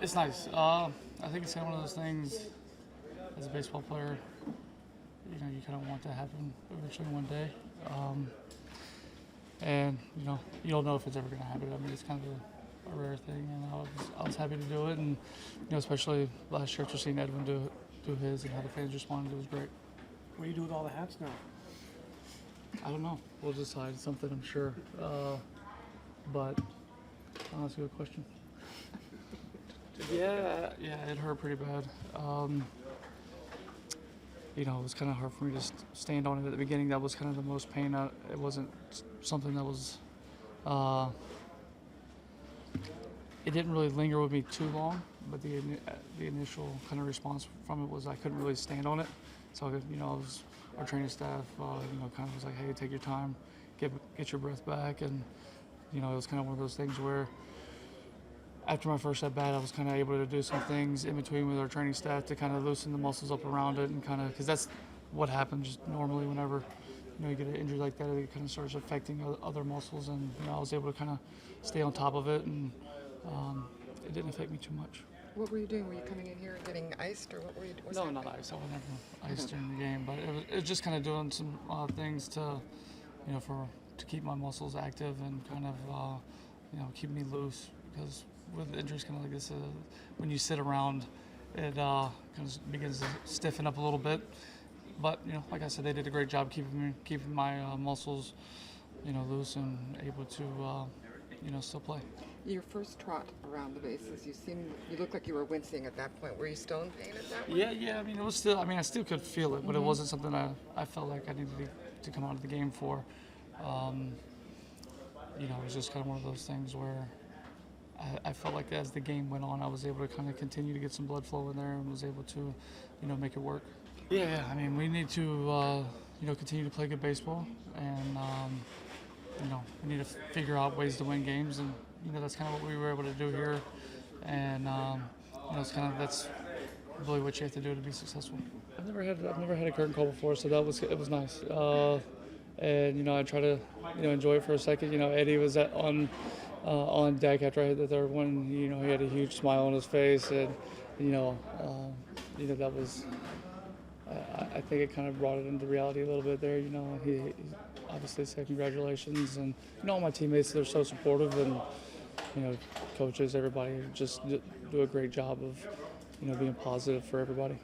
It's nice. I think it's kind of one of those things as a baseball player, you kind of want to happen eventually one day. And, you don't know if it's ever going to happen. I mean, it's kind of a rare thing, and I was happy to do it. And, especially last year after seeing Edwin do his and how the fans responded, it was great. What do you do with all the hats now? I don't know. We'll decide something, I'm sure. But that's a good question. Yeah, it hurt pretty bad. It was kind of hard for me to stand on it at the beginning. That was kind of the most pain. It wasn't something that was. It didn't really linger with me too long, but the initial kind of response from it was I couldn't really stand on it. So our training staff, kind of was like, hey, take your time, get your breath back, and it was kind of one of those things where. After my first at bat, I was kind of able to do some things in between with our training staff to kind of loosen the muscles up around it, and kind of because that's what happens normally whenever you get an injury like that. It kind of starts affecting other muscles, and I was able to kind of stay on top of it, and it didn't affect me too much. What were you doing? Were you coming in here and getting iced, or what were you doing? No, not ice. I was never iced during the game, but it was just kind of doing some things to, to keep my muscles active and kind of, keep me loose because. With injuries kind of like this, when you sit around, it kind of begins to stiffen up a little bit. But like I said, they did a great job keeping my muscles, loose and able to, still play. Your first trot around the bases, you looked like you were wincing at that point. Were you still in pain at that point? Yeah. I mean, it was still. I mean, I still could feel it, but it wasn't something I felt like I needed to come out of the game for. It was just kind of one of those things where. I felt like as the game went on, I was able to kind of continue to get some blood flow in there and was able to, make it work. Yeah. I mean, we need to, continue to play good baseball, and we need to figure out ways to win games, and that's kind of what we were able to do here, and that's really what you have to do to be successful. I've never had a curtain call before, so it was nice. And I try to enjoy it for a second. Eddie was on deck after I hit the third one. He had a huge smile on his face, and that was. I think it kind of brought it into reality a little bit there. He obviously said congratulations, and all my teammates, they're so supportive, and coaches, everybody just do a great job of being positive for everybody.